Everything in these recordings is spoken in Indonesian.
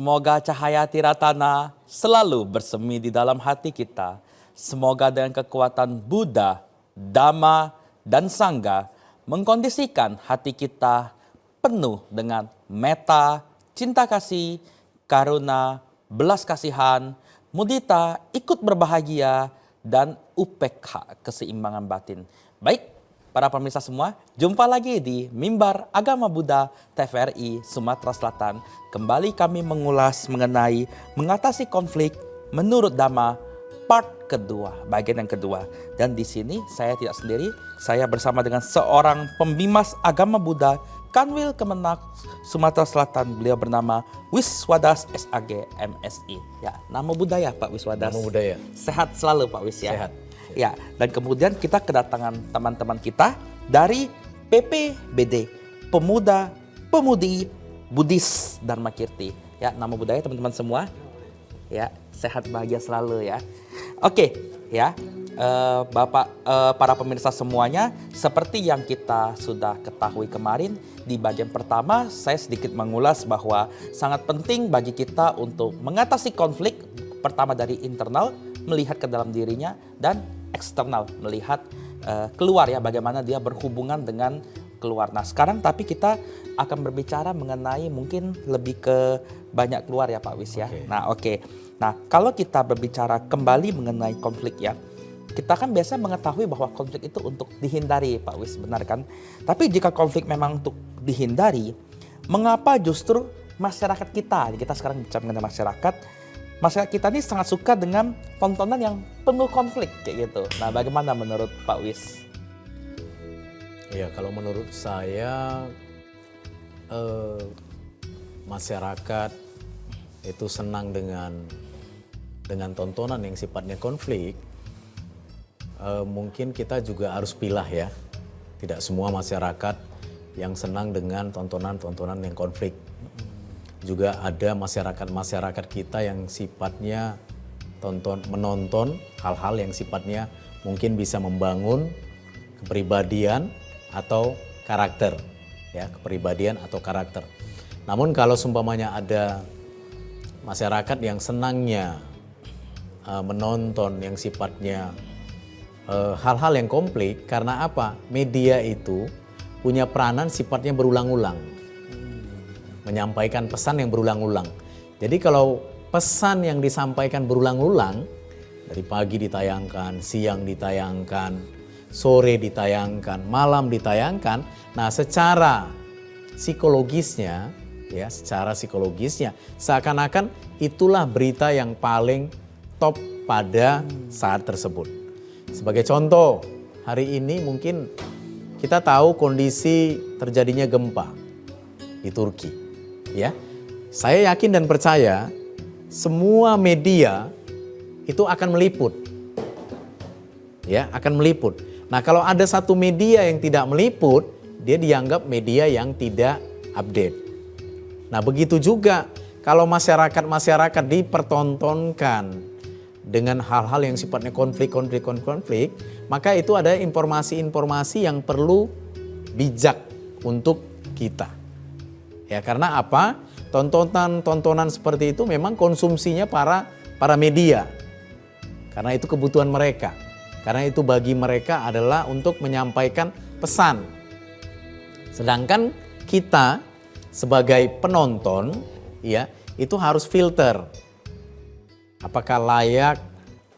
Semoga cahaya tiratana selalu bersemi di dalam hati kita. Semoga dengan kekuatan Buddha, Dhamma, dan Sangha mengkondisikan hati kita penuh dengan metta, cinta kasih, karuna, belas kasihan, mudita, ikut berbahagia, dan upekha, keseimbangan batin. Baik, para pemirsa semua, jumpa lagi di Mimbar Agama Buddha TVRI Sumatera Selatan. Kembali kami mengulas mengenai mengatasi konflik menurut Dhamma part kedua, bagian yang kedua. Dan di sini saya tidak sendiri, saya bersama dengan seorang pembimas agama Buddha Kanwil Kemenak Sumatera Selatan. Beliau bernama Wiswadas SAG MSI. Ya, nama budaya Pak Wiswadas. Nama budaya. Sehat selalu Pak Wis ya. Sehat. Ya, dan kemudian kita kedatangan teman-teman kita dari PPBD, Pemuda Pemudi Buddhis Dharma Kirti. Ya, nama budaya teman-teman semua. Ya, sehat bahagia selalu ya. Oke, ya. Para pemirsa semuanya, seperti yang kita sudah ketahui kemarin di bagian pertama, saya sedikit mengulas bahwa sangat penting bagi kita untuk mengatasi konflik, pertama dari internal, melihat ke dalam dirinya, dan eksternal, melihat keluar ya, bagaimana dia berhubungan dengan keluar. Nah sekarang tapi kita akan berbicara mengenai mungkin lebih ke banyak keluar ya Pak Wis ya. Okay. Nah kalau kita berbicara kembali mengenai konflik ya, kita kan biasa mengetahui bahwa konflik itu untuk dihindari Pak Wis, benar kan? Tapi jika konflik memang untuk dihindari, mengapa justru masyarakat kita sekarang bicara mengenai masyarakat kita ini sangat suka dengan tontonan yang penuh konflik kayak gitu. Nah, bagaimana menurut Pak Wis? Ya, kalau menurut saya masyarakat itu senang dengan tontonan yang sifatnya konflik. Mungkin kita juga harus pilah ya. Tidak semua masyarakat yang senang dengan tontonan-tontonan yang konflik. Juga ada masyarakat kita yang sifatnya menonton hal-hal yang sifatnya mungkin bisa membangun kepribadian atau karakter, ya, kepribadian atau karakter. Namun kalau seumpamanya ada masyarakat yang senangnya menonton yang sifatnya hal-hal yang konflik, karena apa? Media itu punya peranan sifatnya berulang-ulang. Menyampaikan pesan yang berulang-ulang. Jadi kalau pesan yang disampaikan berulang-ulang, dari pagi ditayangkan, siang ditayangkan, sore ditayangkan, malam ditayangkan, nah secara psikologisnya seakan-akan itulah berita yang paling top pada saat tersebut. Sebagai contoh, hari ini mungkin kita tahu kondisi terjadinya gempa di Turki. Ya, saya yakin dan percaya semua media itu akan meliput. Ya, akan meliput. Nah, kalau ada satu media yang tidak meliput, dia dianggap media yang tidak update. Nah, begitu juga kalau masyarakat dipertontonkan dengan hal-hal yang sifatnya konflik, maka itu ada informasi-informasi yang perlu bijak untuk kita. Ya, karena apa? Tontonan seperti itu memang konsumsinya para media. Karena itu kebutuhan mereka. Karena itu bagi mereka adalah untuk menyampaikan pesan. Sedangkan kita sebagai penonton, ya, itu harus filter. Apakah layak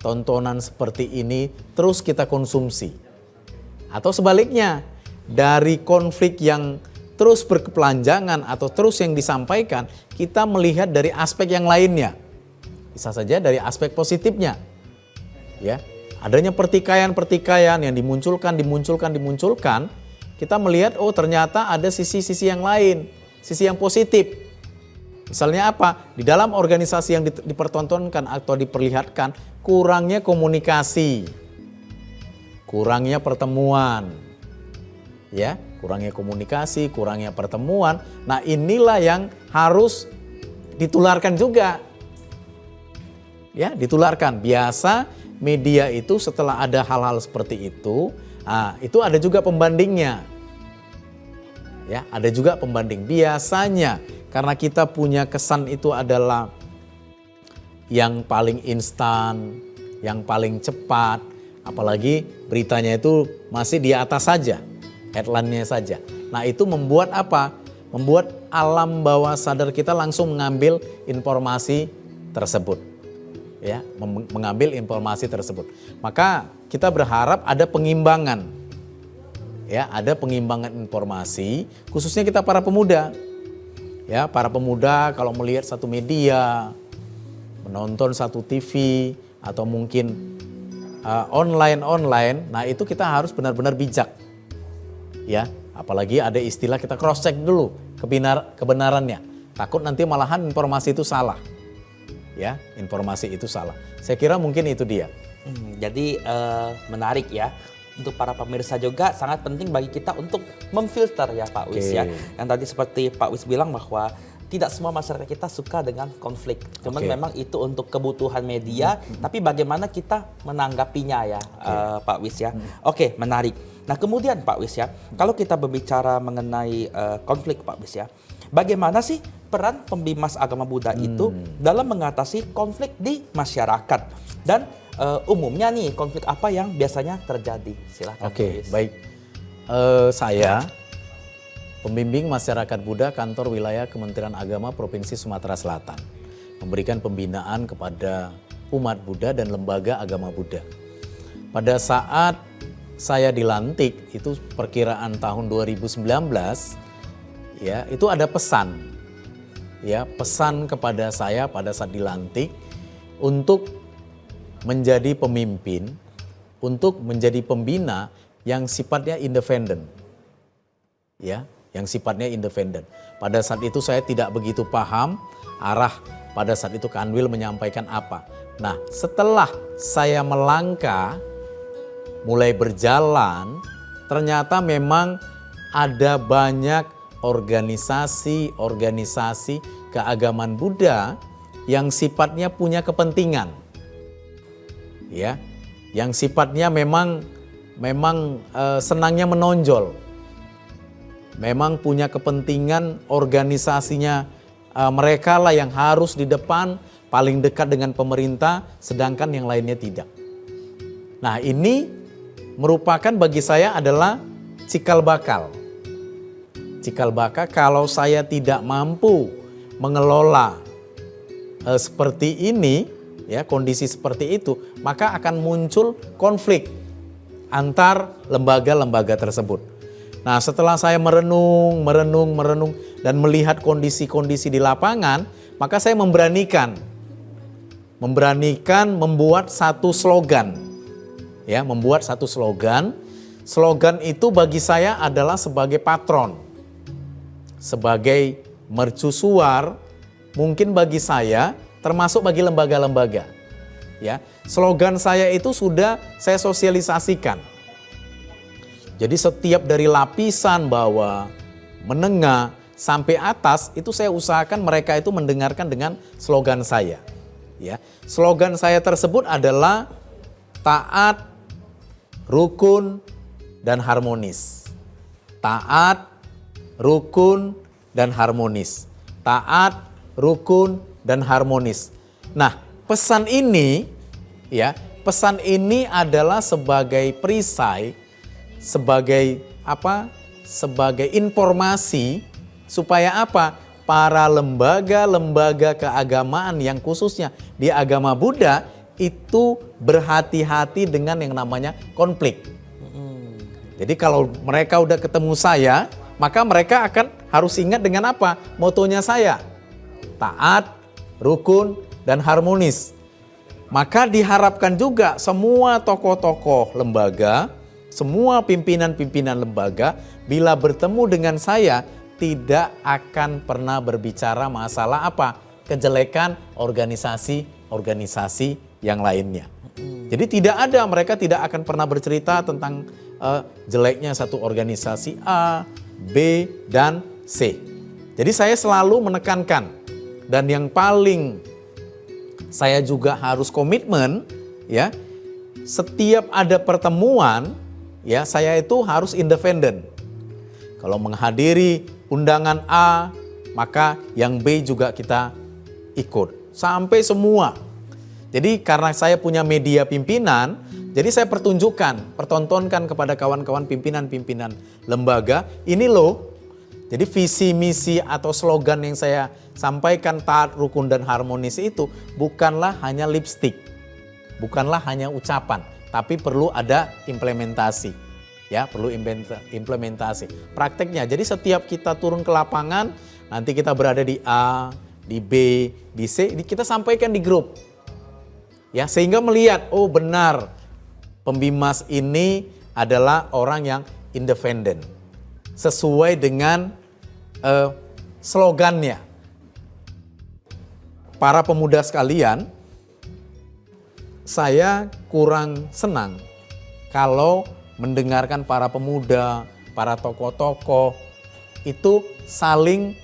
tontonan seperti ini terus kita konsumsi? Atau sebaliknya, dari konflik yang terus berkepanjangan atau terus yang disampaikan, kita melihat dari aspek yang lainnya. Bisa saja dari aspek positifnya. Ya, adanya pertikaian yang dimunculkan, kita melihat oh ternyata ada sisi-sisi yang lain, sisi yang positif. Misalnya apa? Di dalam organisasi yang dipertontonkan atau diperlihatkan, kurangnya komunikasi, kurangnya pertemuan. Ya, kurangnya komunikasi, kurangnya pertemuan. Nah, inilah yang harus ditularkan juga. Ya, ditularkan. Biasa media itu setelah ada hal-hal seperti itu ada juga pembandingnya. Ya, ada juga pembanding. Biasanya karena kita punya kesan itu adalah yang paling instan, yang paling cepat, apalagi beritanya itu masih di atas saja, headline-nya saja. Nah itu membuat apa? Membuat alam bawah sadar kita langsung mengambil informasi tersebut. Ya, mengambil informasi tersebut. Maka kita berharap ada pengimbangan. Ya, ada pengimbangan informasi, khususnya kita para pemuda. Ya, para pemuda kalau melihat satu media, menonton satu TV atau mungkin online, nah itu kita harus benar-benar bijak. Ya, apalagi ada istilah kita cross check dulu kebenarannya. Takut nanti malahan informasi itu salah. Ya, informasi itu salah. Saya kira mungkin itu dia. Jadi menarik ya. Untuk para pemirsa juga sangat penting bagi kita untuk memfilter ya Pak Wis ya. Yang tadi seperti Pak Wis bilang bahwa tidak semua masyarakat kita suka dengan konflik. Cuman memang itu untuk kebutuhan media, tapi bagaimana kita menanggapinya ya Pak Wis ya. Oke, menarik. Nah kemudian Pak Wis ya, kalau kita berbicara mengenai konflik Pak Wis ya, bagaimana sih peran pembimas agama Buddha itu dalam mengatasi konflik di masyarakat? Dan umumnya nih konflik apa yang biasanya terjadi? Silakan. Oke, baik. Saya pembimbing masyarakat Buddha kantor wilayah Kementerian Agama Provinsi Sumatera Selatan, memberikan pembinaan kepada umat Buddha dan lembaga agama Buddha. Pada saat saya dilantik, itu perkiraan tahun 2019, ya, itu ada pesan. Ya, pesan kepada saya pada saat dilantik untuk menjadi pemimpin, untuk menjadi pembina yang sifatnya independen. Ya, yang sifatnya independen. Pada saat itu saya tidak begitu paham arah pada saat itu Kanwil menyampaikan apa. Nah, setelah saya melangkah, mulai berjalan, ternyata memang ada banyak organisasi keagamaan Buddha yang sifatnya punya kepentingan. Ya, yang sifatnya memang senangnya menonjol. Memang punya kepentingan organisasinya, mereka lah yang harus di depan, paling dekat dengan pemerintah, sedangkan yang lainnya tidak. Nah, ini merupakan bagi saya adalah cikal bakal. Cikal bakal kalau saya tidak mampu mengelola seperti ini, ya, kondisi seperti itu, maka akan muncul konflik antar lembaga-lembaga tersebut. Nah, setelah saya merenung dan melihat kondisi-kondisi di lapangan, maka saya memberanikan membuat satu slogan. Ya, membuat satu slogan. Slogan itu bagi saya adalah sebagai patron, sebagai mercusuar, mungkin bagi saya, termasuk bagi lembaga-lembaga. Ya, slogan saya itu sudah saya sosialisasikan. Jadi setiap dari lapisan bawah, menengah, sampai atas itu saya usahakan mereka itu mendengarkan dengan slogan saya. Ya, slogan saya tersebut adalah taat, rukun, dan harmonis. Taat, rukun, dan harmonis. Taat, rukun, dan harmonis. Nah, pesan ini ya, pesan ini adalah sebagai perisai, sebagai apa? Sebagai informasi supaya apa? Para lembaga-lembaga keagamaan yang khususnya di agama Buddha itu berhati-hati dengan yang namanya konflik. Jadi kalau mereka udah ketemu saya, maka mereka akan harus ingat dengan apa? Motonya saya. Taat, rukun, dan harmonis. Maka diharapkan juga semua tokoh-tokoh lembaga, semua pimpinan-pimpinan lembaga bila bertemu dengan saya tidak akan pernah berbicara masalah apa? Kejelekan organisasi-organisasi yang lainnya. Jadi tidak ada, mereka tidak akan pernah bercerita tentang jeleknya satu organisasi A, B, dan C. Jadi saya selalu menekankan, dan yang paling saya juga harus komitmen, ya, setiap ada pertemuan, ya, saya itu harus independen. Kalau menghadiri undangan A, maka yang B juga kita ikut. Sampai semua. Jadi karena saya punya media pimpinan, jadi saya pertontonkan kepada kawan-kawan pimpinan-pimpinan lembaga, ini loh. Jadi visi, misi atau slogan yang saya sampaikan taat, rukun dan harmonis itu bukanlah hanya lipstik. Bukanlah hanya ucapan, tapi perlu ada implementasi. Ya, perlu implementasi. Prakteknya, jadi setiap kita turun ke lapangan, nanti kita berada di A, di B, di C, ini kita sampaikan di grup. Ya, sehingga melihat, oh benar, pembimas ini adalah orang yang independen. Sesuai dengan slogannya. Para pemuda sekalian, saya kurang senang kalau mendengarkan para pemuda, para tokoh-tokoh itu saling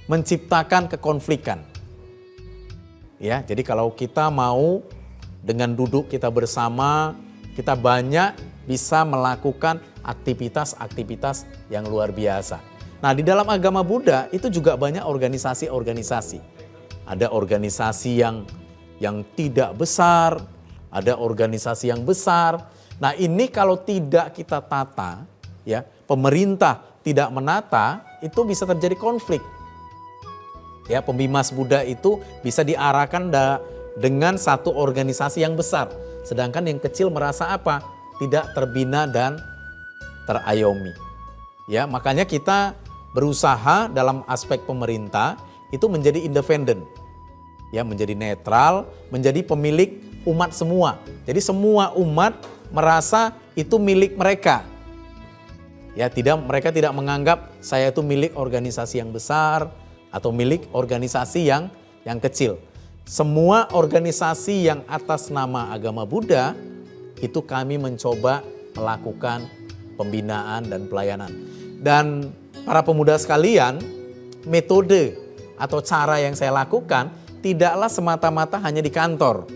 menciptakan kekonflikan. Ya, jadi kalau kita mau dengan duduk kita bersama, kita banyak bisa melakukan aktivitas-aktivitas yang luar biasa. Nah, di dalam agama Buddha itu juga banyak organisasi-organisasi. Ada organisasi yang tidak besar, ada organisasi yang besar. Nah, ini kalau tidak kita tata, ya, pemerintah tidak menata, itu bisa terjadi konflik. Ya, pembimas Buddha itu bisa diarahkan dengan satu organisasi yang besar, sedangkan yang kecil merasa apa? Tidak terbina dan terayomi. Ya, makanya kita berusaha dalam aspek pemerintah itu menjadi independen. Ya, menjadi netral, menjadi pemilik umat semua. Jadi semua umat merasa itu milik mereka. Ya, mereka tidak menganggap saya itu milik organisasi yang besar atau milik organisasi yang kecil. Semua organisasi yang atas nama agama Buddha itu kami mencoba melakukan pembinaan dan pelayanan. Dan para pemuda sekalian, metode atau cara yang saya lakukan tidaklah semata-mata hanya di kantor.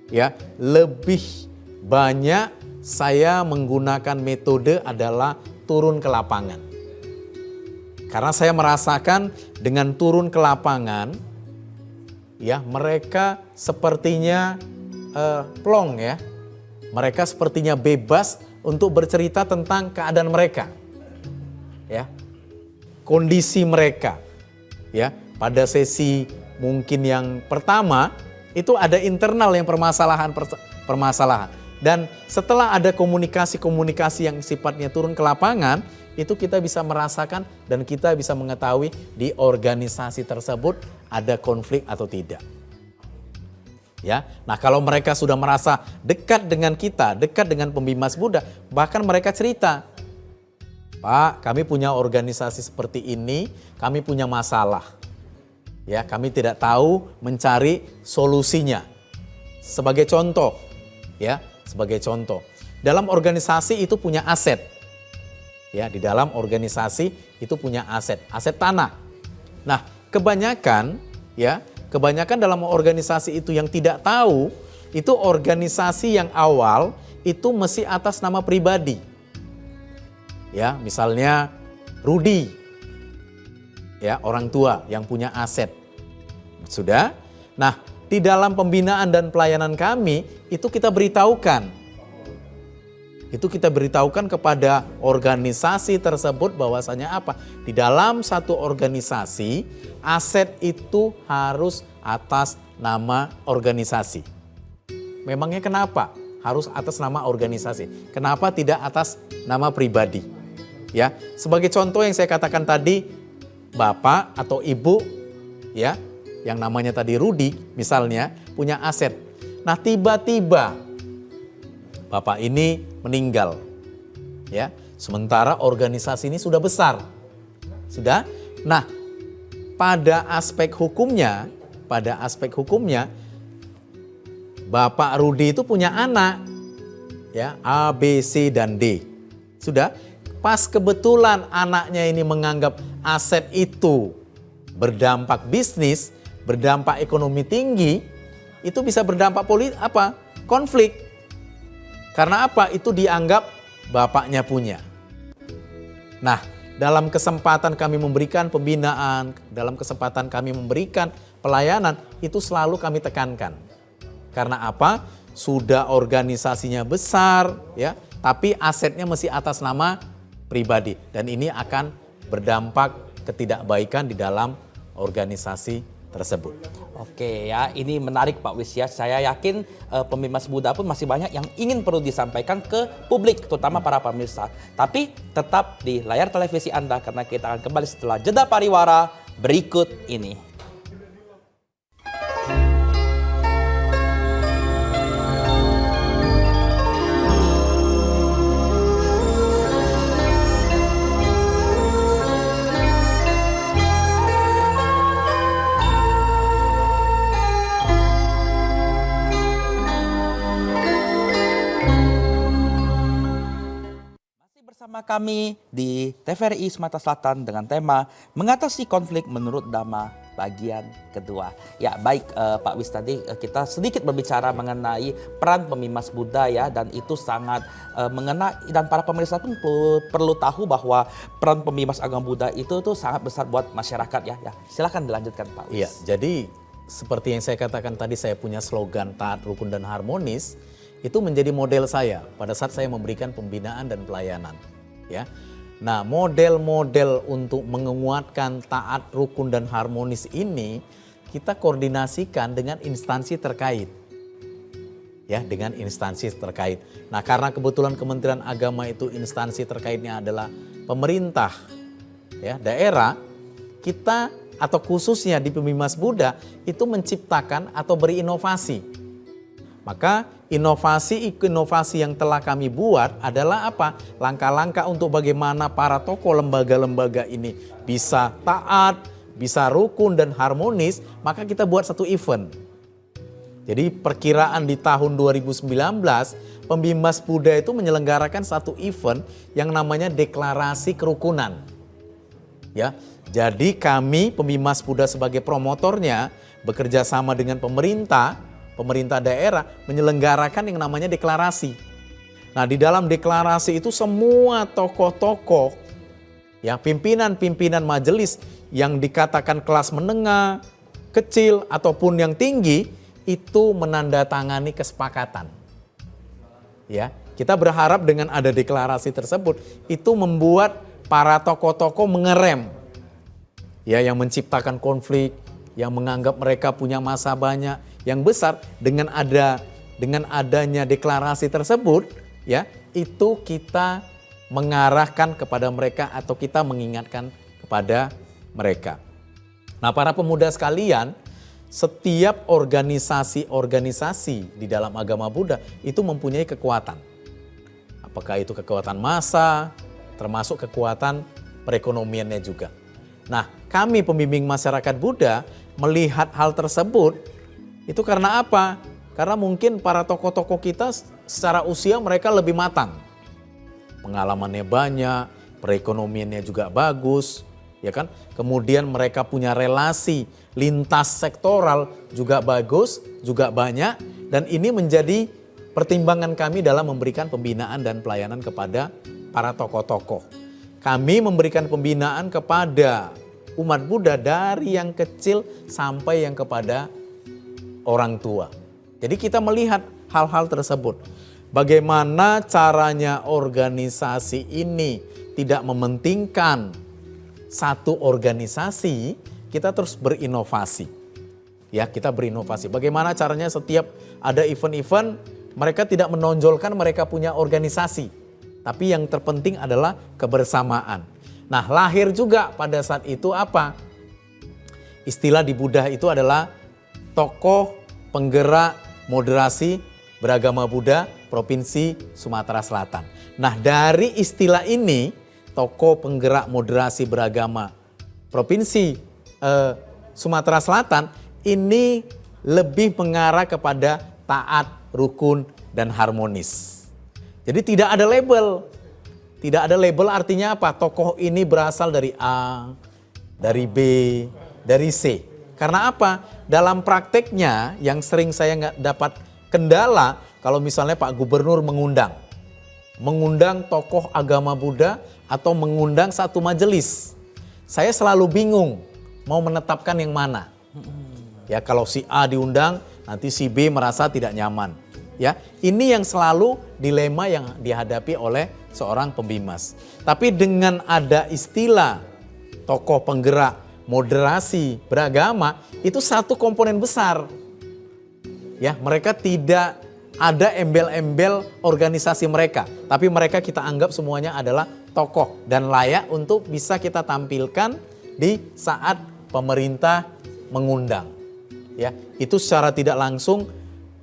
Ya, lebih banyak saya menggunakan metode adalah turun ke lapangan. Karena saya merasakan dengan turun ke lapangan, ya mereka sepertinya plong ya. Mereka sepertinya bebas untuk bercerita tentang keadaan mereka. Ya. Kondisi mereka. Ya, pada sesi mungkin yang pertama itu ada internal yang permasalahan. Dan setelah ada komunikasi-komunikasi yang sifatnya turun ke lapangan, itu kita bisa merasakan dan kita bisa mengetahui di organisasi tersebut ada konflik atau tidak. Ya, nah kalau mereka sudah merasa dekat dengan kita, dekat dengan pembimas Buddha, bahkan mereka cerita, Pak, kami punya organisasi seperti ini, kami punya masalah. Ya, kami tidak tahu mencari solusinya. Sebagai contoh, ya, sebagai contoh, dalam organisasi itu punya aset. Ya, di dalam organisasi itu punya aset tanah. Nah, kebanyakan dalam organisasi itu yang tidak tahu, itu organisasi yang awal itu mesti atas nama pribadi. Ya, misalnya Rudi, ya, orang tua yang punya aset. Sudah? Nah, di dalam pembinaan dan pelayanan kami itu kita beritahukan. Itu kita beritahukan kepada organisasi tersebut bahwasanya apa? Di dalam satu organisasi, aset itu harus atas nama organisasi. Memangnya kenapa harus atas nama organisasi? Kenapa tidak atas nama pribadi? Ya, sebagai contoh yang saya katakan tadi, bapak atau ibu, ya, yang namanya tadi Rudi, misalnya punya aset. Nah, tiba-tiba bapak ini meninggal, ya. Sementara organisasi ini sudah besar, sudah. Nah, pada aspek hukumnya, Bapak Rudi itu punya anak, ya, A, B, C dan D, sudah. Pas kebetulan anaknya ini menganggap aset itu berdampak bisnis, berdampak ekonomi tinggi, itu bisa berdampak konflik. Karena apa? Itu dianggap bapaknya punya. Nah, dalam kesempatan kami memberikan pembinaan, dalam kesempatan kami memberikan pelayanan, itu selalu kami tekankan. Karena apa? Sudah organisasinya besar, ya, tapi asetnya masih atas nama pribadi. Dan ini akan berdampak ketidakbaikan di dalam organisasi tersebut. Oke ya, ini menarik Pak Wis ya. Saya yakin Pemimas Buddha pun masih banyak yang ingin perlu disampaikan ke publik, terutama para pemirsa. Tapi tetap di layar televisi Anda karena kita akan kembali setelah jeda pariwara berikut ini. Bersama kami di TVRI Sumatera Selatan dengan tema mengatasi konflik menurut Dhamma bagian kedua. Ya baik Pak Wis, tadi kita sedikit berbicara mengenai peran Pemimas Buddha ya, dan itu sangat mengena, dan para pemirsa pun perlu tahu bahwa peran Pemimas Agama Buddha itu tuh sangat besar buat masyarakat ya. Ya silakan dilanjutkan Pak Wis. Iya, jadi seperti yang saya katakan tadi, saya punya slogan taat, rukun dan harmonis. Itu menjadi model saya pada saat saya memberikan pembinaan dan pelayanan. Ya, nah model-model untuk menguatkan taat, rukun dan harmonis ini kita koordinasikan dengan instansi terkait. Ya, dengan instansi terkait. Nah, karena kebetulan Kementerian Agama itu instansi terkaitnya adalah pemerintah, ya, daerah, kita atau khususnya di Pemimas Buddha itu menciptakan atau berinovasi. Maka inovasi yang telah kami buat adalah apa? Langkah-langkah untuk bagaimana para tokoh lembaga-lembaga ini bisa taat, bisa rukun dan harmonis, maka kita buat satu event. Jadi perkiraan di tahun 2019, Pemimas Buddha itu menyelenggarakan satu event yang namanya deklarasi kerukunan. Ya, jadi kami Pemimas Buddha sebagai promotornya bekerja sama dengan pemerintah daerah menyelenggarakan yang namanya deklarasi. Nah, di dalam deklarasi itu semua tokoh-tokoh, ya, pimpinan-pimpinan majelis yang dikatakan kelas menengah, kecil ataupun yang tinggi itu menandatangani kesepakatan. Ya, kita berharap dengan ada deklarasi tersebut itu membuat para tokoh-tokoh mengerem, ya, yang menciptakan konflik, yang menganggap mereka punya masa banyak yang besar. Dengan adanya deklarasi tersebut, ya, itu kita mengarahkan kepada mereka atau kita mengingatkan kepada mereka. Nah, para pemuda sekalian, setiap organisasi di dalam agama Buddha itu mempunyai kekuatan. Apakah itu kekuatan massa, termasuk kekuatan perekonomiannya juga. Nah, kami pembimbing masyarakat Buddha melihat hal tersebut. Itu karena apa? Karena mungkin para tokoh-tokoh kita secara usia mereka lebih matang. Pengalamannya banyak, perekonomiannya juga bagus, ya kan? Kemudian mereka punya relasi lintas sektoral juga bagus, juga banyak, dan ini menjadi pertimbangan kami dalam memberikan pembinaan dan pelayanan kepada para tokoh-tokoh. Kami memberikan pembinaan kepada umat Buddha dari yang kecil sampai yang kepada orang tua. Jadi kita melihat hal-hal tersebut. Bagaimana caranya organisasi ini tidak mementingkan satu organisasi, kita terus berinovasi. Ya, kita berinovasi. Bagaimana caranya setiap ada event-event, mereka tidak menonjolkan mereka punya organisasi. Tapi yang terpenting adalah kebersamaan. Nah, lahir juga pada saat itu apa? Istilah di Buddha itu adalah tokoh penggerak moderasi beragama Buddha Provinsi Sumatera Selatan. Nah, dari istilah ini, tokoh penggerak moderasi beragama Provinsi Sumatera Selatan, ini lebih mengarah kepada taat, rukun, dan harmonis. Jadi tidak ada label. Tidak ada label artinya apa? Tokoh ini berasal dari A, dari B, dari C. Karena apa? Dalam prakteknya yang sering saya nggak dapat kendala, kalau misalnya Pak Gubernur mengundang. mengundang tokoh agama Buddha atau mengundang satu majelis. Saya selalu bingung mau menetapkan yang mana. Ya, kalau si A diundang, nanti si B merasa tidak nyaman. Ya, ini yang selalu dilema yang dihadapi oleh seorang pembimas. Tapi dengan ada istilah tokoh penggerak moderasi beragama, itu satu komponen besar. Ya, mereka tidak ada embel-embel organisasi mereka, tapi mereka kita anggap semuanya adalah tokoh dan layak untuk bisa kita tampilkan di saat pemerintah mengundang. Ya, itu secara tidak langsung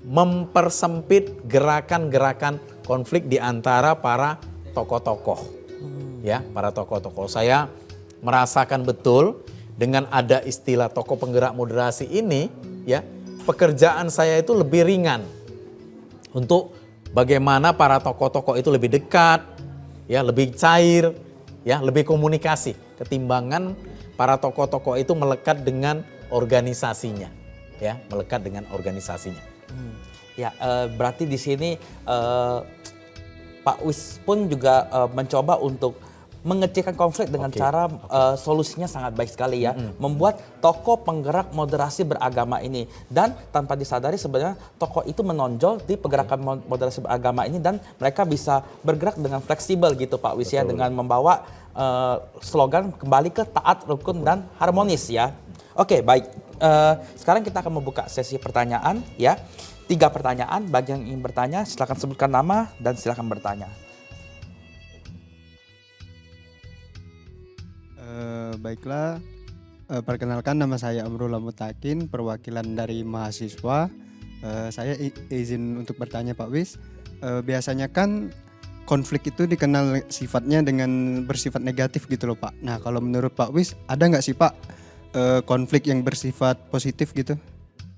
mempersempit gerakan-gerakan konflik di antara para tokoh-tokoh. Ya, para tokoh-tokoh. Saya merasakan betul dengan ada istilah tokoh penggerak moderasi ini, ya, pekerjaan saya itu lebih ringan untuk bagaimana para tokoh-tokoh itu lebih dekat, ya, lebih cair, ya, lebih komunikasi ketimbangan para tokoh-tokoh itu melekat dengan organisasinya, ya, melekat dengan organisasinya. Ya, berarti di sini Pak Wis pun juga mencoba untuk mengecilkan konflik dengan cara solusinya sangat baik sekali ya. Membuat tokoh penggerak moderasi beragama ini. Dan tanpa disadari sebenarnya tokoh itu menonjol di pergerakan moderasi beragama ini. Dan mereka bisa bergerak dengan fleksibel gitu Pak Wis ya. Dengan membawa slogan kembali ke taat, rukun, dan harmonis ya. Oke, baik. Sekarang kita akan membuka sesi pertanyaan ya. 3 pertanyaan, bagi yang ingin bertanya silakan sebutkan nama dan silakan bertanya. Baiklah, perkenalkan nama saya Amrullah Mutakin, perwakilan dari mahasiswa. Saya izin untuk bertanya Pak Wis. Biasanya kan konflik itu dikenal sifatnya dengan bersifat negatif gitu loh Pak. Nah kalau menurut Pak Wis ada nggak sih Pak konflik yang bersifat positif gitu?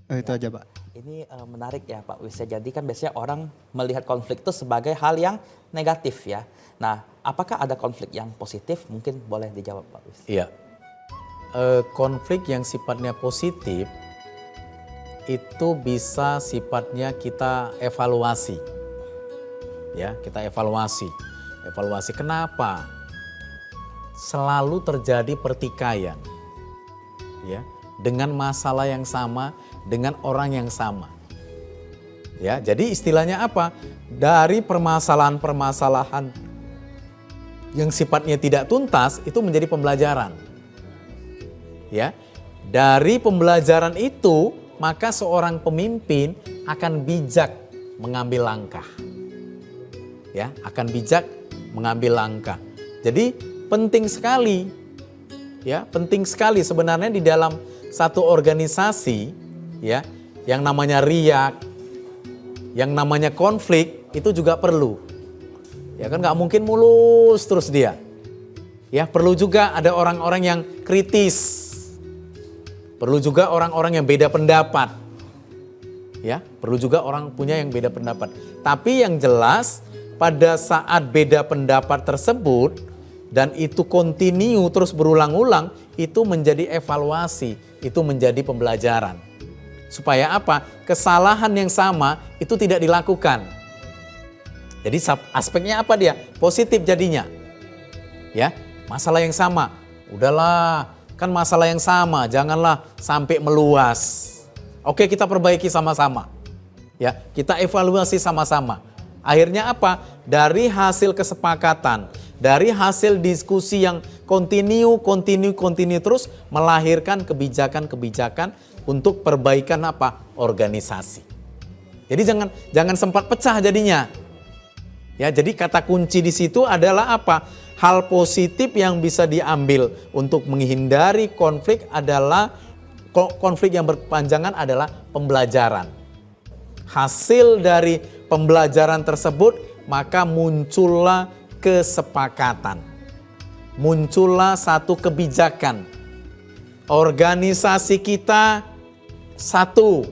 Itu aja Pak. Ini menarik ya Pak Wis. Jadi kan biasanya orang melihat konflik itu sebagai hal yang negatif ya. Nah, apakah ada konflik yang positif? Mungkin boleh dijawab Pak Wis. Iya, konflik yang sifatnya positif itu bisa sifatnya kita evaluasi. Ya, kita evaluasi. Evaluasi kenapa selalu terjadi pertikaian. Ya, dengan masalah yang sama, dengan orang yang sama. Ya, jadi istilahnya apa? Dari permasalahan-permasalahan yang sifatnya tidak tuntas itu menjadi pembelajaran. Ya. Dari pembelajaran itu, maka seorang pemimpin akan bijak mengambil langkah. Ya, akan bijak mengambil langkah. Jadi penting sekali. Ya, penting sekali sebenarnya di dalam satu organisasi, ya, yang namanya riak, yang namanya konflik itu juga perlu. Ya kan nggak mungkin mulus terus dia. Ya, perlu juga ada orang-orang yang kritis. Perlu juga orang-orang yang beda pendapat. Ya, perlu juga orang punya yang beda pendapat. Tapi yang jelas pada saat beda pendapat tersebut dan itu kontinu terus berulang-ulang, itu menjadi evaluasi, itu menjadi pembelajaran. Supaya apa? Kesalahan yang sama itu tidak dilakukan. Jadi aspeknya apa dia? Positif jadinya. Ya, masalah yang sama. Udahlah, kan masalah yang sama, janganlah sampai meluas. Oke, kita perbaiki sama-sama. Ya, kita evaluasi sama-sama. Akhirnya apa? Dari hasil kesepakatan, dari hasil diskusi yang kontinu terus melahirkan kebijakan-kebijakan untuk perbaikan apa? Organisasi. Jadi jangan sempat pecah jadinya. Ya, jadi kata kunci di situ adalah apa? Hal positif yang bisa diambil untuk menghindari konflik adalah konflik yang berkepanjangan adalah pembelajaran. Hasil dari pembelajaran tersebut maka muncullah kesepakatan. Muncullah satu kebijakan. Organisasi kita satu,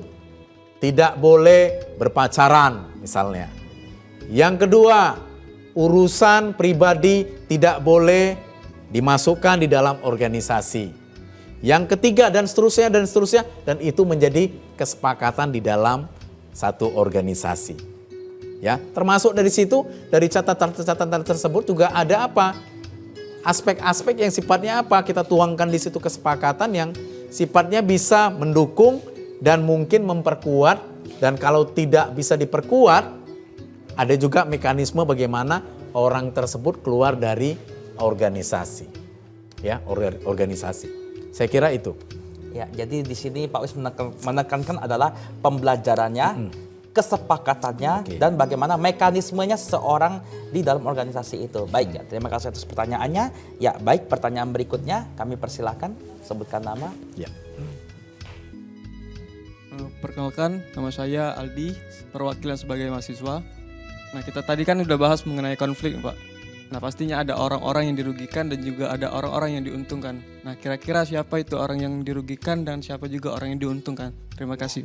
tidak boleh berpacaran misalnya. Yang kedua, urusan pribadi tidak boleh dimasukkan di dalam organisasi. Yang ketiga dan seterusnya dan itu menjadi kesepakatan di dalam satu organisasi. Ya, termasuk dari situ, dari catatan-catatan tersebut juga ada apa? Aspek-aspek yang sifatnya apa? Kita tuangkan di situ kesepakatan yang sifatnya bisa mendukung dan mungkin memperkuat, dan kalau tidak bisa diperkuat, ada juga mekanisme bagaimana orang tersebut keluar dari organisasi. Ya, organisasi. Saya kira itu. Ya, jadi di sini Pak Wis menekankan adalah pembelajarannya, kesepakatannya, dan bagaimana mekanismenya seseorang di dalam organisasi itu. Baik, ya, terima kasih atas pertanyaannya. Ya, baik, pertanyaan berikutnya kami persilahkan, sebutkan nama. Ya. Perkenalkan, nama saya Aldi, perwakilan sebagai mahasiswa. Nah, kita tadi kan udah bahas mengenai konflik, Pak. Nah, pastinya ada orang-orang yang dirugikan dan juga ada orang-orang yang diuntungkan. Nah, kira-kira siapa itu orang yang dirugikan dan siapa juga orang yang diuntungkan? Terima kasih.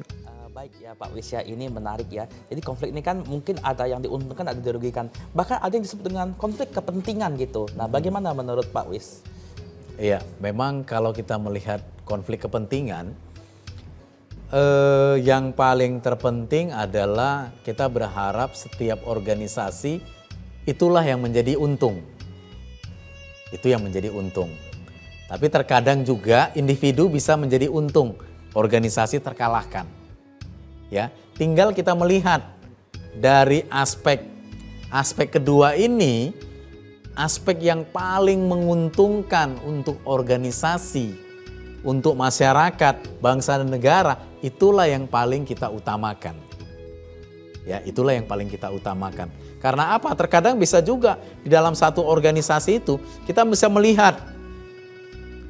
Baik ya Pak Wis, ya, ini menarik ya. Jadi konflik ini kan mungkin ada yang diuntungkan, ada yang dirugikan. Bahkan ada yang disebut dengan konflik kepentingan gitu. Nah, bagaimana menurut Pak Wis? Iya, memang kalau kita melihat konflik kepentingan, yang paling terpenting adalah kita berharap setiap organisasi itulah yang menjadi untung. Itu yang menjadi untung. Tapi terkadang juga individu bisa menjadi untung, organisasi terkalahkan. Ya, tinggal kita melihat dari aspek kedua ini, aspek yang paling menguntungkan untuk organisasi, untuk masyarakat, bangsa dan negara, itulah yang paling kita utamakan. Ya, itulah yang paling kita utamakan. Karena apa? Terkadang bisa juga di dalam satu organisasi itu kita bisa melihat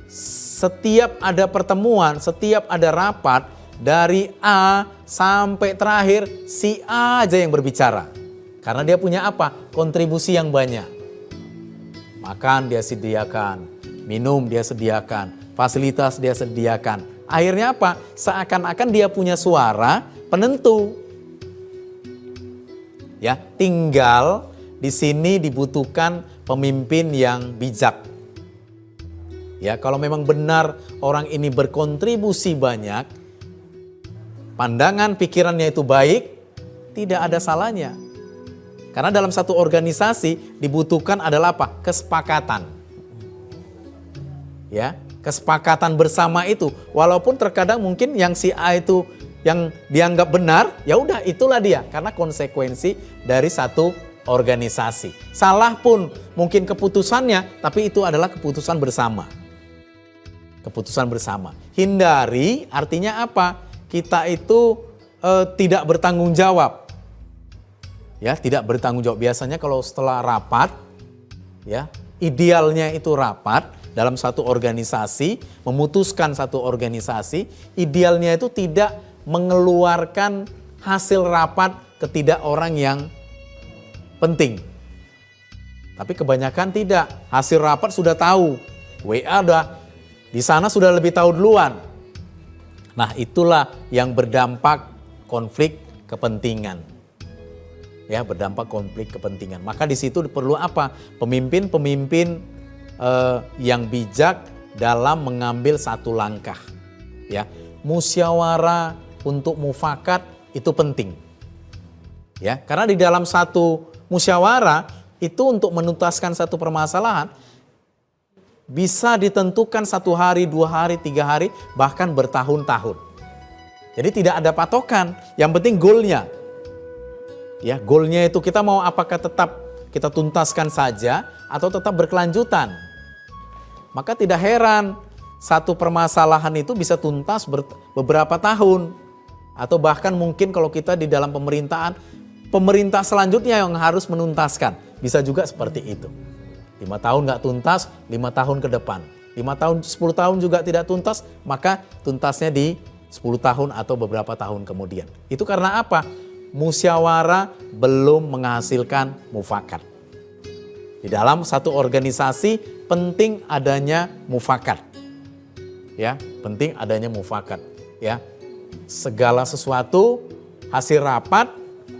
setiap ada pertemuan, setiap ada rapat dari A sampai terakhir si A aja yang berbicara. Karena dia punya apa? Kontribusi yang banyak. Makan dia sediakan, minum dia sediakan, fasilitas dia sediakan. Akhirnya apa? Seakan-akan dia punya suara penentu. Ya, tinggal di sini dibutuhkan pemimpin yang bijak. Ya, kalau memang benar orang ini berkontribusi banyak, pandangan pikirannya itu baik, tidak ada salahnya. Karena dalam satu organisasi dibutuhkan adalah apa? Kesepakatan. Ya, kesepakatan bersama itu, walaupun terkadang mungkin yang si A itu yang dianggap benar, ya udah itulah dia, karena konsekuensi dari satu organisasi. Salah pun mungkin keputusannya, tapi itu adalah keputusan bersama. Keputusan bersama. Hindari artinya apa? Kita itu tidak bertanggung jawab. Ya, tidak bertanggung jawab. Biasanya kalau setelah rapat, ya, idealnya itu rapat dalam satu organisasi, memutuskan satu organisasi, idealnya itu tidak mengeluarkan hasil rapat ke tidak orang yang penting. Tapi kebanyakan tidak. Hasil rapat sudah tahu. WA udah di sana sudah lebih tahu duluan. Nah, itulah yang berdampak konflik kepentingan. Ya, berdampak konflik kepentingan. Maka di situ perlu apa? Pemimpin-pemimpin yang bijak dalam mengambil satu langkah. Ya, musyawarah untuk mufakat itu penting. Ya, karena di dalam satu musyawarah itu untuk menuntaskan satu permasalahan bisa ditentukan 1 hari, 2 hari, 3 hari, bahkan bertahun-tahun. Jadi tidak ada patokan, yang penting goalnya. Ya, goalnya itu kita mau apakah tetap kita tuntaskan saja atau tetap berkelanjutan. Maka tidak heran satu permasalahan itu bisa tuntas beberapa tahun. Atau bahkan mungkin kalau kita di dalam pemerintahan, pemerintah selanjutnya yang harus menuntaskan. Bisa juga seperti itu. 5 tahun nggak tuntas, 5 tahun ke depan. 5 tahun, 10 tahun juga tidak tuntas, maka tuntasnya di 10 tahun atau beberapa tahun kemudian. Itu karena apa? Musyawarah belum menghasilkan mufakat. Di dalam satu organisasi penting adanya mufakat. Ya, penting adanya mufakat. Ya, segala sesuatu hasil rapat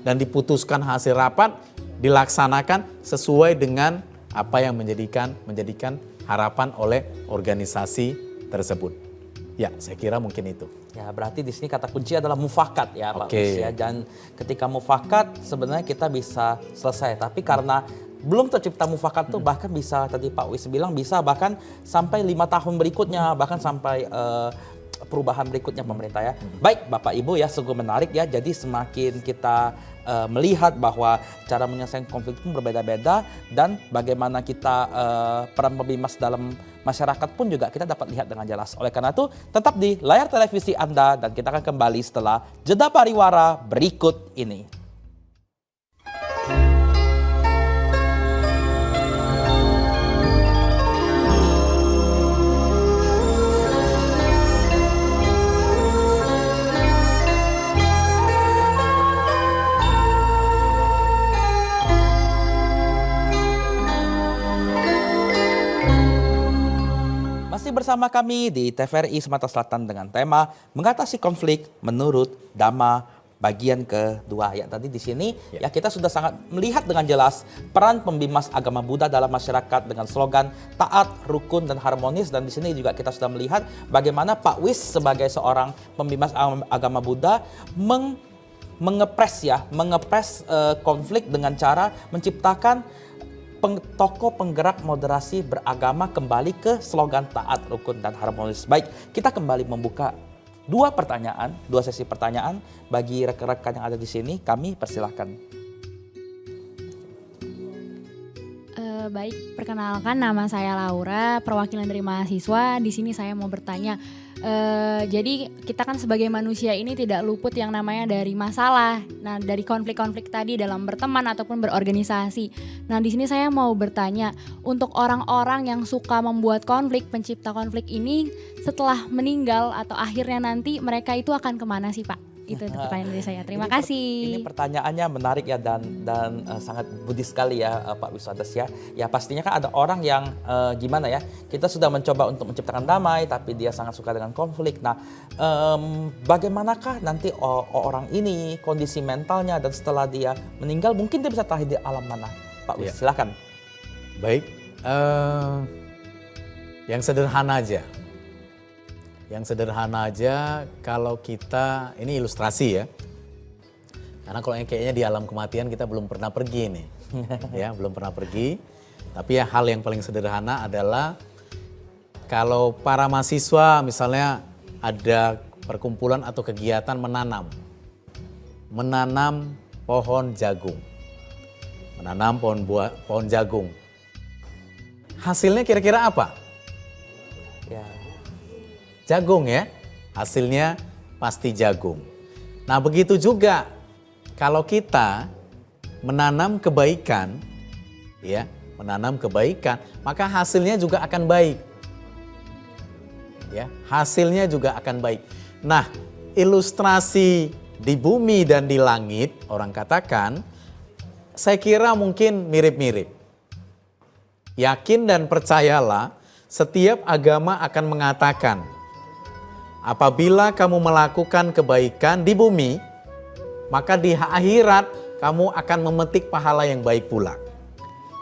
dan diputuskan hasil rapat dilaksanakan sesuai dengan apa yang menjadikan harapan oleh organisasi tersebut. Ya, saya kira mungkin itu. Ya, berarti di sini kata kunci adalah mufakat ya Pak Oke. Wis ya. Dan ketika mufakat sebenarnya kita bisa selesai. Tapi karena belum tercipta mufakat tuh bahkan bisa tadi Pak Wis bilang bisa bahkan sampai 5 tahun berikutnya, bahkan sampai perubahan berikutnya pemerintah ya. Baik Bapak Ibu ya, sungguh menarik ya. Jadi semakin kita melihat bahwa cara menyelesaikan konflik pun berbeda-beda dan bagaimana kita peran pembimas dalam masyarakat pun juga kita dapat lihat dengan jelas. Oleh karena itu tetap di layar televisi Anda dan kita akan kembali setelah jeda pariwara berikut ini. Masih bersama kami di TVRI Sumatera Selatan dengan tema mengatasi konflik menurut Dhamma bagian kedua. Ya, tadi di sini ya kita sudah sangat melihat dengan jelas peran pembimas agama Buddha dalam masyarakat dengan slogan taat, rukun dan harmonis, dan di sini juga kita sudah melihat bagaimana Pak Wis sebagai seorang pembimas agama Buddha mengepres konflik dengan cara menciptakan tokoh penggerak moderasi beragama kembali ke slogan taat, rukun, dan harmonis. Baik, kita kembali membuka dua sesi pertanyaan bagi rekan-rekan yang ada di sini. Kami persilahkan. Baik, perkenalkan nama saya Laura, perwakilan dari mahasiswa. Di sini saya mau bertanya. Jadi kita kan sebagai manusia ini tidak luput yang namanya dari masalah. Nah, dari konflik-konflik tadi dalam berteman ataupun berorganisasi. Nah, di sini saya mau bertanya, untuk orang-orang yang suka membuat konflik, pencipta konflik ini setelah meninggal atau akhirnya nanti mereka itu akan kemana sih Pak? Itu pertanyaan dari saya. Terima kasih. Ini pertanyaannya menarik ya dan sangat Buddhis sekali ya Pak Wiswadas ya. Ya pastinya kan ada orang yang gimana ya, kita sudah mencoba untuk menciptakan damai tapi dia sangat suka dengan konflik. Nah, bagaimanakah nanti orang ini kondisi mentalnya dan setelah dia meninggal mungkin dia bisa terakhir di alam mana? Pak Wis, silakan. Baik, yang sederhana aja. Yang sederhana aja kalau kita, ini ilustrasi ya. Karena kalau yang kayaknya di alam kematian kita belum pernah pergi nih. Ya, belum pernah pergi. Tapi ya hal yang paling sederhana adalah kalau para mahasiswa misalnya ada perkumpulan atau kegiatan menanam pohon jagung. Menanam pohon jagung. Hasilnya kira-kira apa? Ya. Jagung ya, hasilnya pasti jagung. Nah begitu juga kalau kita menanam kebaikan, ya, menanam kebaikan, maka hasilnya juga akan baik. Ya, hasilnya juga akan baik. Nah, ilustrasi di bumi dan di langit, orang katakan, saya kira mungkin mirip-mirip. Yakin dan percayalah, setiap agama akan mengatakan, apabila kamu melakukan kebaikan di bumi, maka di akhirat kamu akan memetik pahala yang baik pula.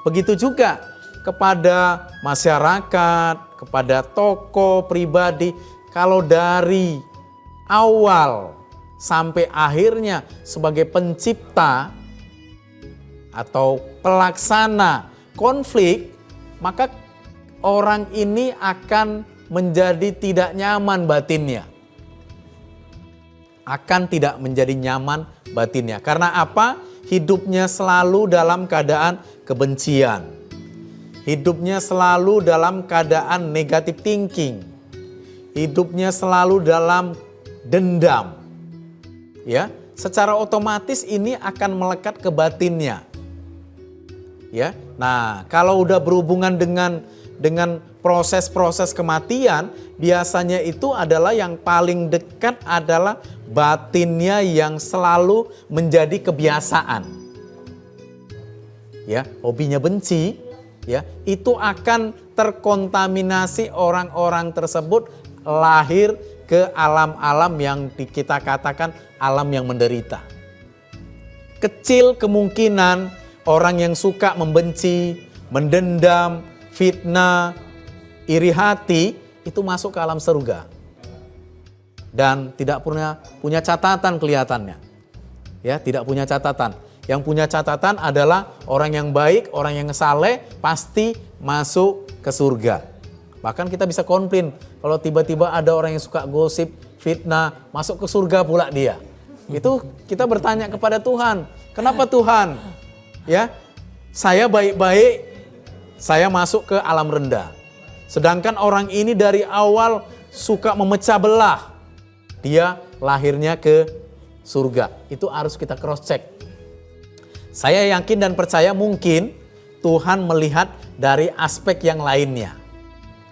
Begitu juga kepada masyarakat, kepada tokoh pribadi, kalau dari awal sampai akhirnya sebagai pencipta atau pelaksana konflik, maka orang ini akan menjadi tidak nyaman batinnya. Akan tidak menjadi nyaman batinnya. Karena apa? Hidupnya selalu dalam keadaan kebencian. Hidupnya selalu dalam keadaan negative thinking. Hidupnya selalu dalam dendam. Ya, secara otomatis ini akan melekat ke batinnya. Ya. Nah, kalau udah berhubungan dengan proses-proses kematian, biasanya itu adalah yang paling dekat adalah batinnya yang selalu menjadi kebiasaan. Ya, hobinya benci, ya, itu akan terkontaminasi orang-orang tersebut lahir ke alam-alam yang kita katakan alam yang menderita. Kecil kemungkinan orang yang suka membenci, mendendam, fitnah, iri hati, itu masuk ke alam surga. dan tidak punya catatan kelihatannya. Ya, tidak punya catatan. Yang punya catatan adalah orang yang baik, orang yang saleh pasti masuk ke surga. Bahkan kita bisa komplain kalau tiba-tiba ada orang yang suka gosip, fitnah, masuk ke surga pula dia. Itu kita bertanya kepada Tuhan, kenapa Tuhan? Ya, saya baik-baik, saya masuk ke alam rendah. Sedangkan orang ini dari awal suka memecah belah. Dia lahirnya ke surga. Itu harus kita cross check. Saya yakin dan percaya mungkin Tuhan melihat dari aspek yang lainnya.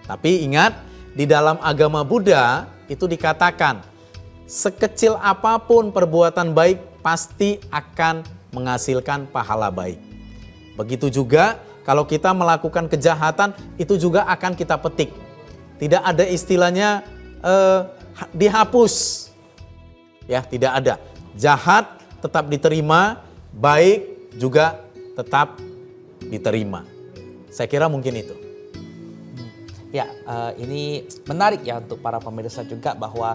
Tapi ingat, di dalam agama Buddha itu dikatakan, sekecil apapun perbuatan baik pasti akan menghasilkan pahala baik. Begitu juga kalau kita melakukan kejahatan, itu juga akan kita petik. Tidak ada istilahnya dihapus. Ya, tidak ada. Jahat tetap diterima, baik juga tetap diterima. Saya kira mungkin itu. Ya, ini menarik ya untuk para pemirsa juga bahwa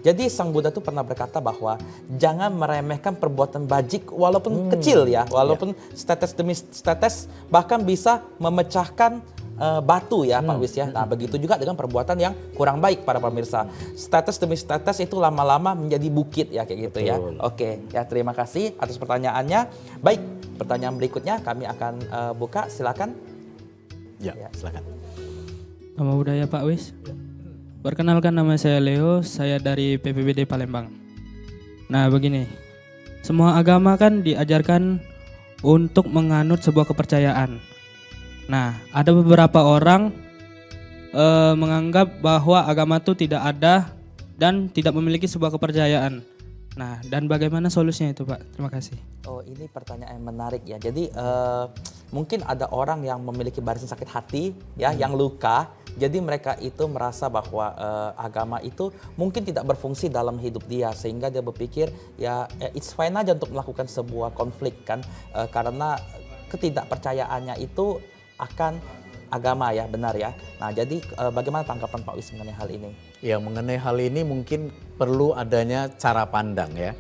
jadi Sang Buddha itu pernah berkata bahwa jangan meremehkan perbuatan bajik walaupun kecil ya, walaupun setetes demi setetes bahkan bisa memecahkan batu ya Pak Wis ya. Nah begitu juga dengan perbuatan yang kurang baik para pemirsa. Setetes demi setetes itu lama-lama menjadi bukit ya kayak gitu ya. Oke ya, terima kasih atas pertanyaannya. Baik, pertanyaan berikutnya kami akan buka, silakan. Ya, silakan. Nama budaya Pak Wis. Perkenalkan, nama saya Leo, saya dari PPBD Palembang. Nah begini, semua agama kan diajarkan untuk menganut sebuah kepercayaan. Nah ada beberapa orang menganggap bahwa agama itu tidak ada dan tidak memiliki sebuah kepercayaan. Nah dan bagaimana solusinya itu Pak? Terima kasih. Oh, ini pertanyaan yang menarik ya. Jadi mungkin ada orang yang memiliki barisan sakit hati ya, yang luka. Jadi mereka itu merasa bahwa agama itu mungkin tidak berfungsi dalam hidup dia, sehingga dia berpikir ya it's fine aja untuk melakukan sebuah konflik kan, karena ketidakpercayaannya itu akan agama ya, benar ya. Nah jadi bagaimana tanggapan Pak Wis mengenai hal ini? Ya, mengenai hal ini mungkin perlu adanya cara pandang ya.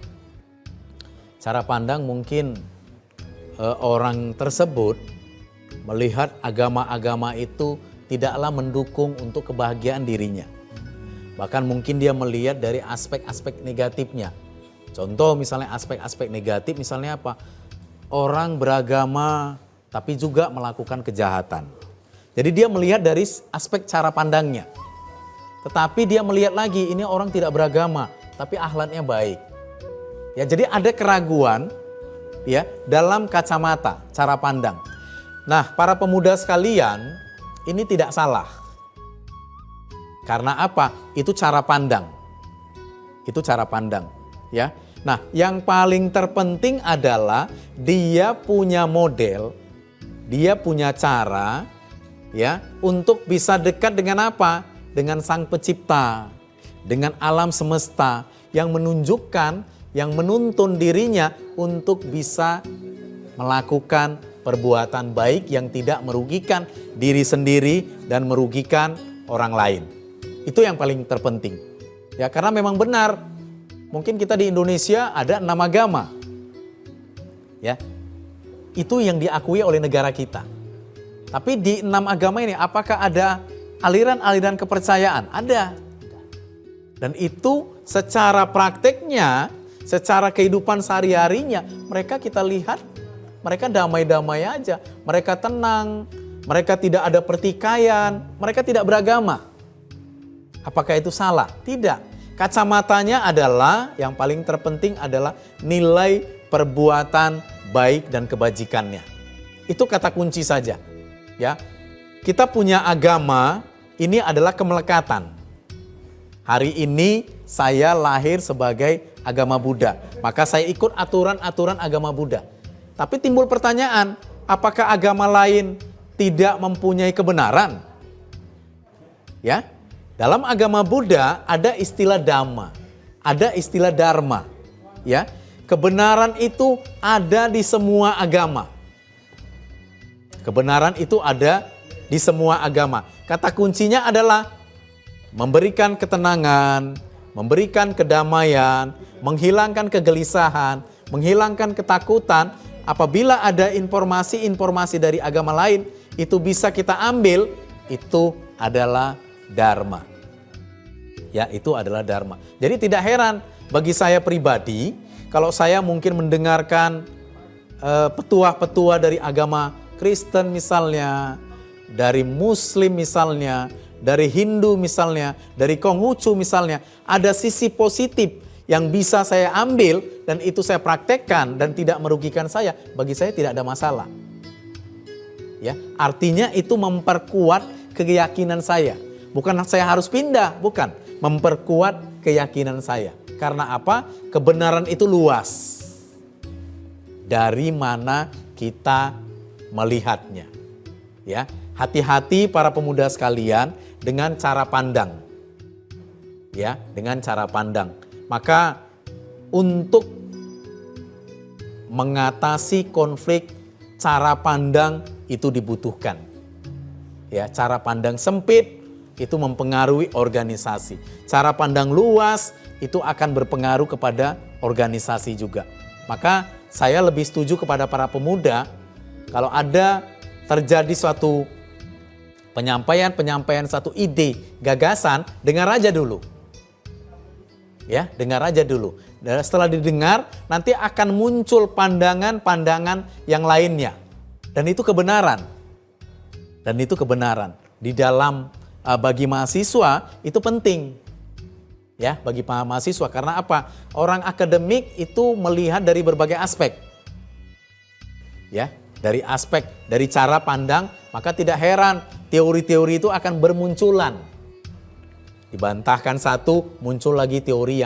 Cara pandang mungkin orang tersebut melihat agama-agama itu tidaklah mendukung untuk kebahagiaan dirinya. Bahkan mungkin dia melihat dari aspek-aspek negatifnya. Contoh misalnya aspek-aspek negatif misalnya apa? Orang beragama tapi juga melakukan kejahatan. Jadi dia melihat dari aspek cara pandangnya. Tetapi dia melihat lagi, ini orang tidak beragama tapi akhlaknya baik. Ya, jadi ada keraguan ya dalam kacamata cara pandang. Nah, para pemuda sekalian, ini tidak salah. Karena apa? Itu cara pandang. Itu cara pandang, ya. Nah, yang paling terpenting adalah dia punya model, dia punya cara ya untuk bisa dekat dengan apa? Dengan Sang Pencipta, dengan alam semesta yang menunjukkan, yang menuntun dirinya untuk bisa melakukan perbuatan baik yang tidak merugikan diri sendiri dan merugikan orang lain. Itu yang paling terpenting. Ya, karena memang benar, mungkin kita di Indonesia ada 6 agama. Ya. Itu yang diakui oleh negara kita. Tapi di 6 agama ini apakah ada aliran-aliran kepercayaan? Ada. Dan itu secara prakteknya, secara kehidupan sehari-harinya, mereka kita lihat, mereka damai-damai aja. Mereka tenang, mereka tidak ada pertikaian, mereka tidak beragama. Apakah itu salah? Tidak. Kacamatanya adalah, yang paling terpenting adalah nilai perbuatan baik dan kebajikannya. Itu kata kunci saja. Ya, kita punya agama, ini adalah kemelekatan. Hari ini saya lahir sebagai agama Buddha, maka saya ikut aturan-aturan agama Buddha. Tapi timbul pertanyaan, apakah agama lain tidak mempunyai kebenaran? Ya, dalam agama Buddha ada istilah Dhamma, ada istilah Dharma. Ya, kebenaran itu ada di semua agama. Kebenaran itu ada di semua agama. Kata kuncinya adalah memberikan ketenangan, memberikan kedamaian, menghilangkan kegelisahan, menghilangkan ketakutan. Apabila ada informasi-informasi dari agama lain, itu bisa kita ambil, itu adalah dharma. Ya, itu adalah dharma. Jadi tidak heran bagi saya pribadi, kalau saya mungkin mendengarkan petua-petua dari agama Kristen misalnya, dari Muslim misalnya, dari Hindu misalnya, dari Konghucu misalnya, ada sisi positif yang bisa saya ambil dan itu saya praktekkan dan tidak merugikan saya, bagi saya tidak ada masalah. Ya, artinya itu memperkuat keyakinan saya. Bukan saya harus pindah, bukan. Memperkuat keyakinan saya. Karena apa? Kebenaran itu luas. Dari mana kita melihatnya. Ya, hati-hati para pemuda sekalian dengan cara pandang. Ya, dengan cara pandang. Maka untuk mengatasi konflik, cara pandang itu dibutuhkan. Ya, cara pandang sempit itu mempengaruhi organisasi. Cara pandang luas itu akan berpengaruh kepada organisasi juga. Maka saya lebih setuju kepada para pemuda, kalau ada terjadi suatu penyampaian satu ide, gagasan, dengar aja dulu. Ya, dengar aja dulu. Dan setelah didengar, nanti akan muncul pandangan-pandangan yang lainnya. Dan itu kebenaran. Dan itu kebenaran. Di dalam bagi mahasiswa itu penting. Ya, bagi mahasiswa. Karena apa? Orang akademik itu melihat dari berbagai aspek. Ya, dari aspek, dari cara pandang, maka tidak heran teori-teori itu akan bermunculan. Dibantahkan satu, muncul lagi teori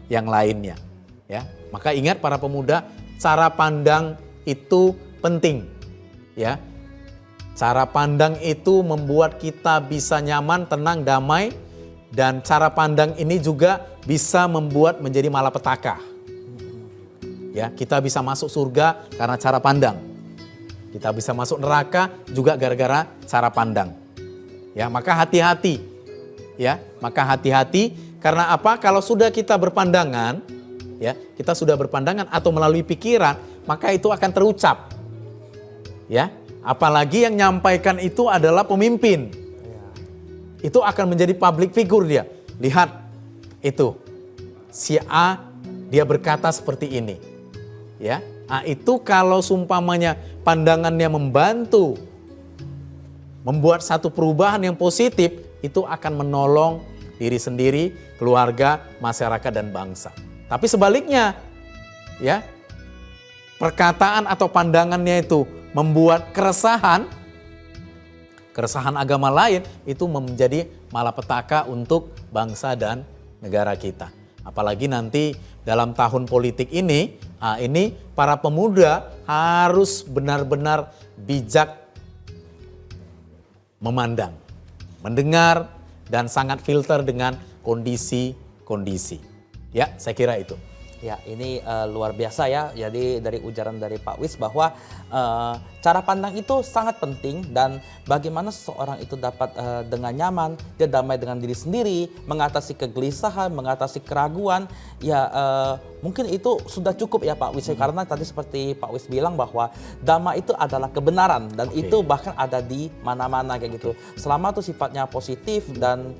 yang lainnya. Ya, maka ingat para pemuda, cara pandang itu penting. Ya, cara pandang itu membuat kita bisa nyaman, tenang, damai, dan cara pandang ini juga bisa membuat menjadi malapetaka. Ya, kita bisa masuk surga karena cara pandang. Kita bisa masuk neraka juga gara-gara cara pandang. Ya, maka hati-hati. Ya, maka hati-hati karena apa? Kalau sudah kita berpandangan, ya, kita sudah berpandangan atau melalui pikiran, maka itu akan terucap. Ya, apalagi yang nyampaikan itu adalah pemimpin. Itu akan menjadi public figure dia. Lihat itu. Si A dia berkata seperti ini. Ya, itu kalau sumpamanya pandangannya membantu membuat satu perubahan yang positif, itu akan menolong diri sendiri, keluarga, masyarakat, dan bangsa. Tapi sebaliknya, ya, perkataan atau pandangannya itu membuat keresahan agama lain, itu menjadi malapetaka untuk bangsa dan negara kita. Apalagi nanti dalam tahun politik ini para pemuda harus benar-benar bijak memandang, mendengar, dan sangat filter dengan kondisi-kondisi. Ya, saya kira itu. Ya, ini luar biasa ya. Jadi dari ujaran dari Pak Wis bahwa cara pandang itu sangat penting dan bagaimana seseorang itu dapat dengan nyaman, dia damai dengan diri sendiri, mengatasi kegelisahan, mengatasi keraguan. Ya, mungkin itu sudah cukup ya Pak Wis. Karena tadi seperti Pak Wis bilang bahwa dhamma itu adalah kebenaran dan itu bahkan ada di mana-mana kayak gitu. Selama itu sifatnya positif dan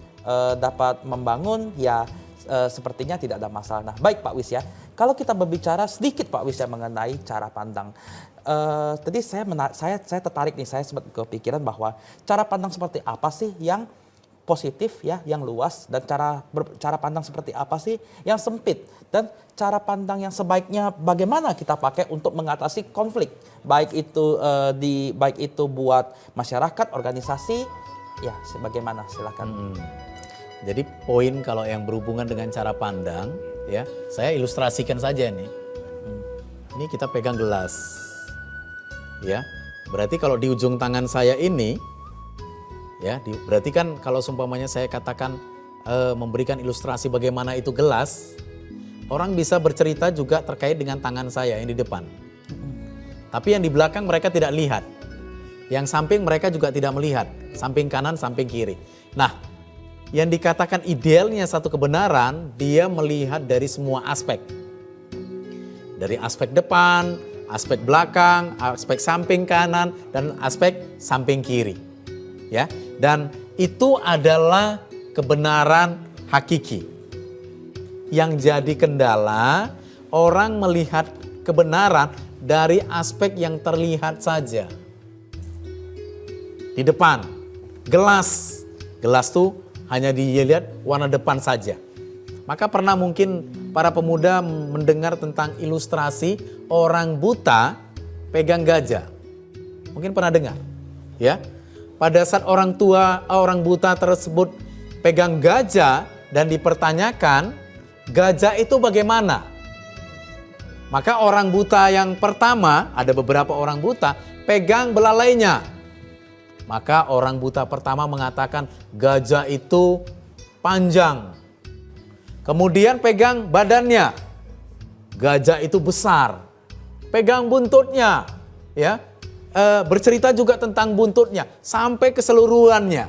dapat membangun, ya sepertinya tidak ada masalah. Nah, baik Pak Wis ya, kalau kita berbicara sedikit Pak Wis ya mengenai cara pandang. Tadi saya tertarik nih, saya sempat kepikiran bahwa cara pandang seperti apa sih yang positif ya, yang luas, dan cara pandang seperti apa sih yang sempit, dan cara pandang yang sebaiknya bagaimana kita pakai untuk mengatasi konflik, baik itu buat masyarakat, organisasi, ya sebagaimana, silakan. Jadi poin kalau yang berhubungan dengan cara pandang, ya, saya ilustrasikan saja nih. Ini kita pegang gelas, ya. Berarti kalau di ujung tangan saya ini, ya, berarti kan kalau seumpamanya saya katakan memberikan ilustrasi bagaimana itu gelas, orang bisa bercerita juga terkait dengan tangan saya yang di depan. Tapi yang di belakang mereka tidak lihat, yang samping mereka juga tidak melihat, samping kanan, samping kiri. Nah, yang dikatakan idealnya satu kebenaran, dia melihat dari semua aspek. Dari aspek depan, aspek belakang, aspek samping kanan, dan aspek samping kiri. Ya, dan itu adalah kebenaran hakiki. Yang jadi kendala, orang melihat kebenaran dari aspek yang terlihat saja. Di depan, gelas tuh hanya dilihat warna depan saja. Maka pernah mungkin para pemuda mendengar tentang ilustrasi orang buta pegang gajah. Mungkin pernah dengar, ya. Pada saat orang buta tersebut pegang gajah dan dipertanyakan, gajah itu bagaimana? Maka orang buta yang pertama, ada beberapa orang buta, pegang belalainya. Maka orang buta pertama mengatakan gajah itu panjang. Kemudian pegang badannya. Gajah itu besar. Pegang buntutnya. Ya, bercerita juga tentang buntutnya sampai keseluruhannya.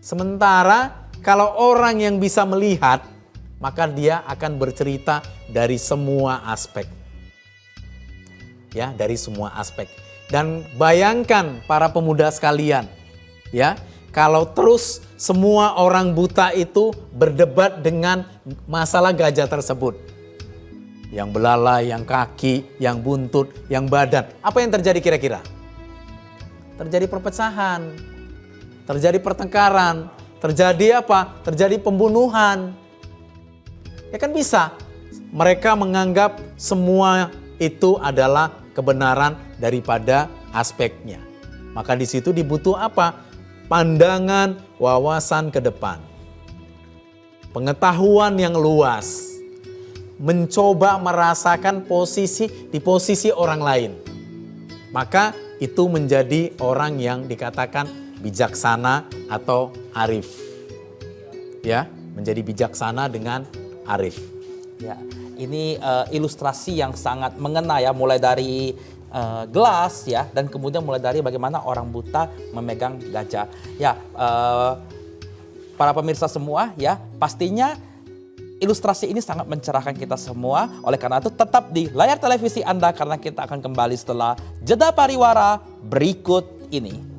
Sementara kalau orang yang bisa melihat, maka dia akan bercerita dari semua aspek. Ya, dari semua aspek. Dan bayangkan para pemuda sekalian, ya, kalau terus semua orang buta itu berdebat dengan masalah gajah tersebut. Yang belalai, yang kaki, yang buntut, yang badan. Apa yang terjadi kira-kira? Terjadi perpecahan, terjadi pertengkaran, terjadi apa? Terjadi pembunuhan. Ya kan bisa. Mereka menganggap semua itu adalah kebenaran daripada aspeknya. Maka di situ dibutuh apa? Pandangan, wawasan ke depan. Pengetahuan yang luas. Mencoba merasakan di posisi orang lain. Maka itu menjadi orang yang dikatakan bijaksana atau arif. Ya, menjadi bijaksana dengan arif. Ya, ini ilustrasi yang sangat mengena ya, mulai dari gelas ya, dan kemudian mulai dari bagaimana orang buta memegang gajah. Ya, para pemirsa semua ya, pastinya ilustrasi ini sangat mencerahkan kita semua. Oleh karena itu tetap di layar televisi Anda karena kita akan kembali setelah jeda pariwara berikut ini.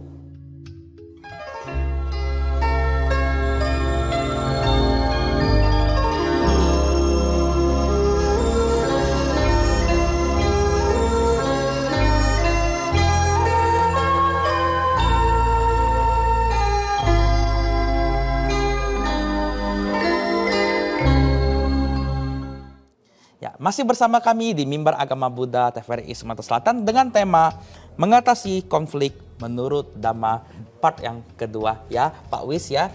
Masih bersama kami di Mimbar Agama Buddha TVRI Sumatera Selatan dengan tema mengatasi konflik menurut Dhamma part yang kedua ya Pak Wis ya.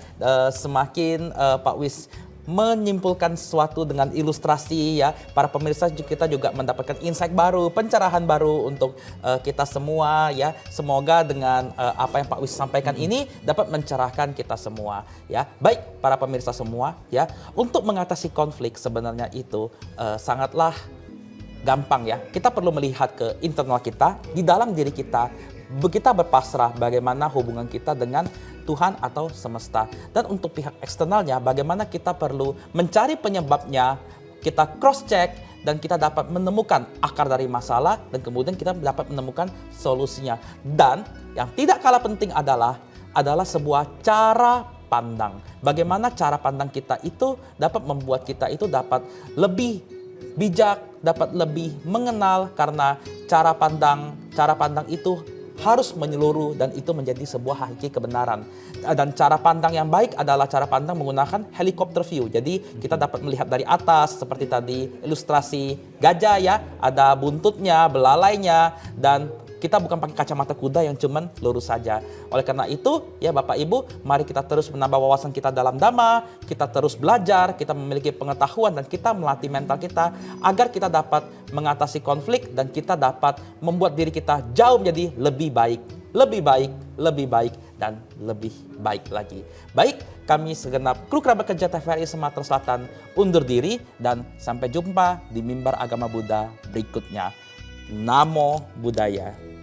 Semakin Pak Wis menyimpulkan sesuatu dengan ilustrasi ya, para pemirsa kita juga mendapatkan insight baru, pencerahan baru untuk kita semua ya. Semoga dengan apa yang Pak Wis sampaikan ini dapat mencerahkan kita semua ya. Baik para pemirsa semua ya, untuk mengatasi konflik sebenarnya itu sangatlah gampang ya. Kita perlu melihat ke internal kita, di dalam diri kita berpasrah bagaimana hubungan kita dengan Tuhan atau semesta. Dan untuk pihak eksternalnya, bagaimana kita perlu mencari penyebabnya, kita cross check dan kita dapat menemukan akar dari masalah dan kemudian kita dapat menemukan solusinya. Dan yang tidak kalah penting adalah sebuah cara pandang. Bagaimana cara pandang kita itu dapat membuat kita itu dapat lebih bijak, dapat lebih mengenal, karena cara pandang itu harus menyeluruh dan itu menjadi sebuah hakiki kebenaran. Dan cara pandang yang baik adalah cara pandang menggunakan helicopter view. Jadi kita dapat melihat dari atas seperti tadi ilustrasi gajah ya, ada buntutnya, belalainya, dan kita bukan pakai kacamata kuda yang cuman lurus saja. Oleh karena itu, ya Bapak Ibu, mari kita terus menambah wawasan kita dalam Dhamma, kita terus belajar, kita memiliki pengetahuan dan kita melatih mental kita agar kita dapat mengatasi konflik dan kita dapat membuat diri kita jauh menjadi lebih baik, dan lebih baik lagi. Baik, kami segenap kru kerabat kerja TVRI Sumatera Selatan undur diri dan sampai jumpa di Mimbar Agama Buddha berikutnya. Namo Buddhaya.